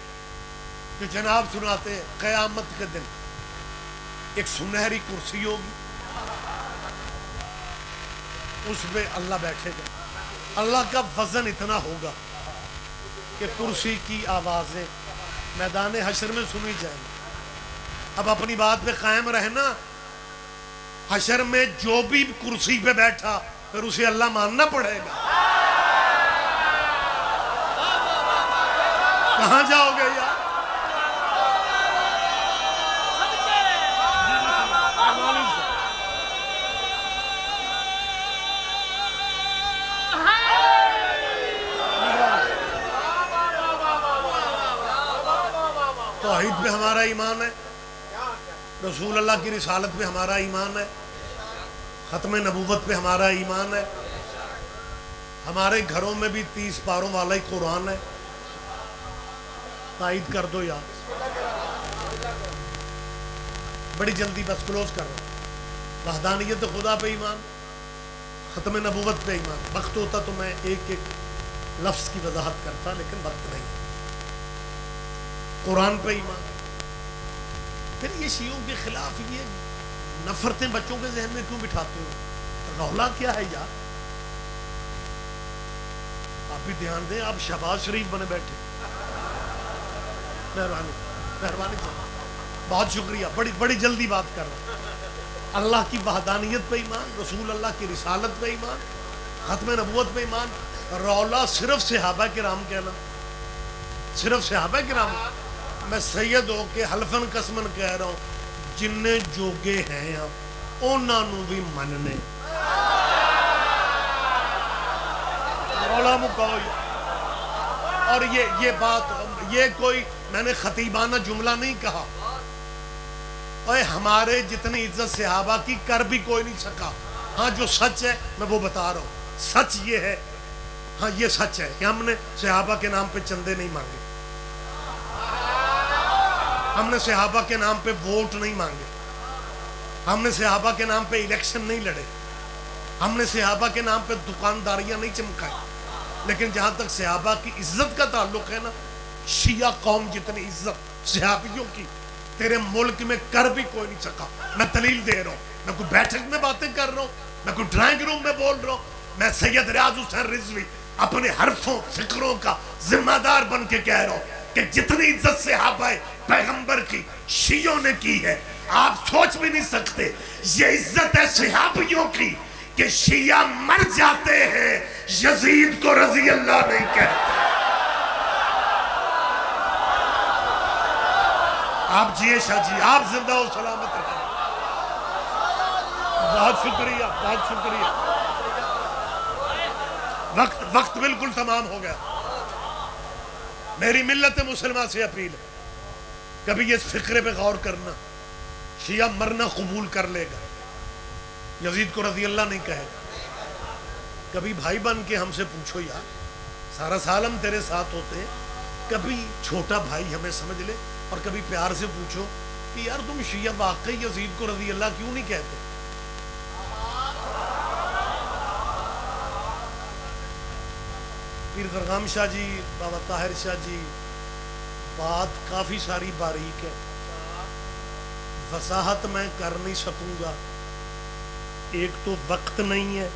[SPEAKER 3] کہ جناب سناتے ہیں قیامت کے دن ایک سنہری کرسی ہوگی، اس پہ اللہ بیٹھے گا. اللہ کا وزن اتنا ہوگا کہ کرسی کی آوازیں میدان حشر میں سنی جائیں. اب اپنی بات پہ قائم رہنا. حشر میں جو بھی کرسی پہ بیٹھا پھر اسے اللہ ماننا پڑے گا. کہاں جاؤ گے یار؟ توحید پہ ہمارا ایمان ہے، رسول اللہ کی رسالت پہ ہمارا ایمان ہے، ختم نبوت پہ ہمارا ایمان ہے. ہمارے گھروں میں بھی 30 پاروں والا ہی قرآن ہے. تائید کر دو یار. بڑی جلدی بس کلوز کر رہا ہوں. وحدانیت خدا پہ ایمان، ختم نبوت پہ ایمان. وقت ہوتا تو میں ایک ایک لفظ کی وضاحت کرتا، لیکن وقت نہیں. قرآن پہ ایمان. پھر یہ شیعوں کے خلاف یہ نفرتیں بچوں کے ذہن میں کیوں بٹھاتے ہو؟ رولا کیا ہے یار؟ آپ بھی دھیان دیں. آپ شہباز شریف بنے بیٹھے. مہربانی مہربانی بہت شکریہ. بڑی جلدی بات کر رہا ہوں. اللہ کی وحدانیت پہ ایمان، رسول اللہ کی رسالت پہ ایمان، ختم نبوت پہ ایمان. رولا صرف صحابہ کرام کہنا، صرف صحابہ کرام. میں سید ہو کے حلفن قسمن کہہ رہا ہوں، جننے جوگے ہیں انہاں نوں بھی مننے. رولا مکاؤ. اور یہ بات، یہ کوئی میں نے خطیبانہ جملہ نہیں کہا. اوے ہمارے جتنی عزت صحابہ کی کر بھی کوئی نہیں سکا. ہاں جو سچ ہے میں وہ بتا رہا ہوں. سچ یہ ہے، ہاں یہ سچ ہے کہ ہم نے صحابہ کے نام پہ چندے نہیں مانگے، ہم نے صحابہ کے نام پہ ووٹ نہیں مانگے، ہم نے صحابہ کے نام پہ الیکشن نہیں لڑے، ہم نے صحابہ کے نام پہ دکانداریاں نہیں چمکائی. لیکن جہاں تک صحابہ کی عزت کا تعلق ہے نا، شیعہ قوم جتنی عزت صحابیوں کی تیرے ملک میں کر بھی کوئی نہیں سکا. میں دلیل دے رہا ہوں. میں کوئی بیٹھک میں باتیں کر رہا ہوں، میں کوئی ڈرائنگ روم میں بول رہا ہوں. میں سید ریاض حسین رضوی اپنے حرفوں فکروں کا ذمہ دار بن کے کہہ رہا ہوں کہ جتنی عزت صحابہ پیغمبر کی شیعوں نے کی ہے، آپ سوچ بھی نہیں سکتے. یہ عزت ہے صحابیوں کی کہ شیعہ مر جاتے ہیں، یزید کو رضی اللہ نہیں کہتے. آپ جیے شاہ جی، آپ زندہ و سلامت رہیں. بہت شکریہ، بہت شکریہ. وقت بالکل تمام ہو گیا. میری ملت مسلمہ سے اپیل ہے، کبھی اس فکرے پہ غور کرنا. شیعہ مرنا قبول کر لے گا، یزید کو رضی اللہ نہیں کہے گا. کبھی بھائی بن کے ہم سے پوچھو یار، سارا سال ہم تیرے ساتھ ہوتے ہیں، کبھی چھوٹا بھائی ہمیں سمجھ لے اور کبھی پیار سے پوچھو کہ یار تم شیعہ واقعی یزید کو رضی اللہ کیوں نہیں کہتے؟ پیر درغام شاہ جی، بابا طاہر شاہ جی، بات کافی ساری باریک ہے، وضاحت میں کر نہیں سکوں گا. ایک تو وقت نہیں ہے،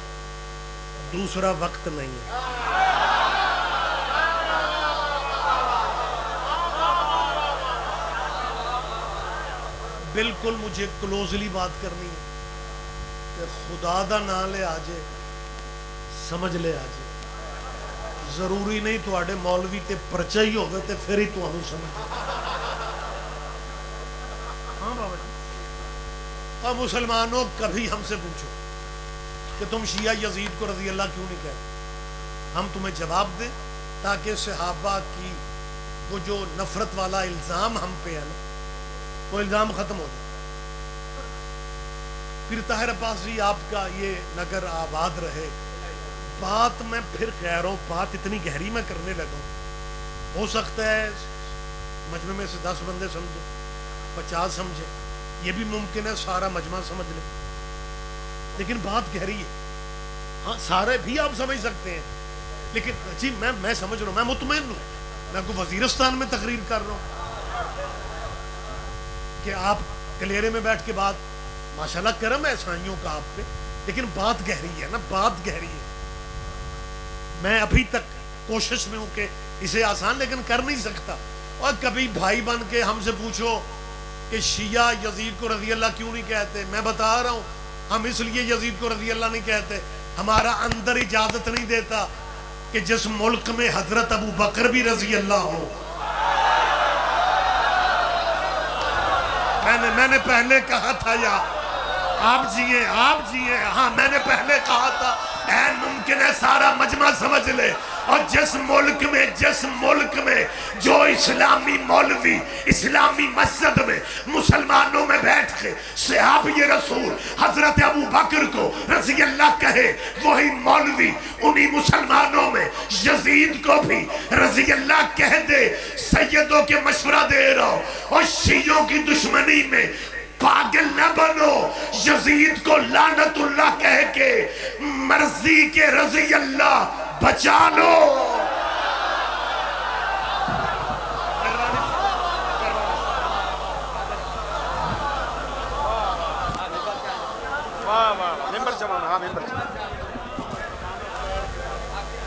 [SPEAKER 3] دوسرا وقت نہیں ہے. بالکل مجھے کلوزلی بات کرنی ہے کہ خدا دا نام لے آجے، سمجھ لے آجے. ضروری نہیں تواڈے مولوی تے پرچہ ہی ہوگے تے پھر ہی تانوں سمجھ. اور مسلمانوں کبھی ہم سے پوچھو کہ تم شیعہ یزید کو رضی اللہ کیوں نہیں کہتے، ہم تمہیں جواب دیں تاکہ صحابہ کی وہ جو نفرت والا الزام ہم پہ ہے نا وہ الزام ختم ہو جائے۔ پھر طاہر عباس جی آپ کا یہ نگر آباد رہے، بات میں پھر کہہ رہا ہوں بات اتنی گہری میں کرنے لگا ہوں، ہو سکتا ہے مجمع میں سے 10 بندے سمجھے، 50 سمجھے، یہ بھی ممکن ہے سارا مجمع سمجھ لے، لیکن بات گہری ہے۔ ہاں سارے بھی آپ سمجھ سکتے ہیں، لیکن جی میں سمجھ رہا ہوں، میں مطمئن ہوں، میں کو وزیرستان میں تقریر کر رہا ہوں کہ آپ کلیرے میں بیٹھ کے بات ماشاءاللہ کرم ہے عیسائیوں کا آپ پہ، لیکن بات گہری ہے نا، بات گہری ہے۔ میں ابھی تک کوشش میں ہوں کہ اسے آسان لیکن کر نہیں سکتا، اور کبھی بھائی بن کے ہم سے پوچھو کہ شیعہ یزید کو رضی اللہ کیوں نہیں کہتے، میں بتا رہا ہوں ہم اس لیے یزید کو رضی اللہ نہیں کہتے، ہمارا اندر اجازت نہیں دیتا کہ جس ملک میں حضرت ابو بکر بھی رضی اللہ ہو۔ میں نے پہلے کہا تھا یا آپ جیے ہاں میں نے پہلے کہا تھا این ممکن ہے سارا مجمع سمجھ لے، اور جس ملک میں جو اسلامی مولوی اسلامی مسجد میں مسلمانوں میں بیٹھ کے صحابی رسول حضرت ابو بکر کو رضی اللہ کہے، وہی مولوی انہی مسلمانوں میں یزید کو بھی رضی اللہ کہہ دے، سیدوں کے مشورہ دے رہا ہوں، اور شیعوں کی دشمنی میں پاگل نہ بنو، یزید کو لعنت اللہ کہہ کے مرضی کے رضی اللہ بچا لو۔
[SPEAKER 1] ممبر چمانا، ہاں ممبر چمانا۔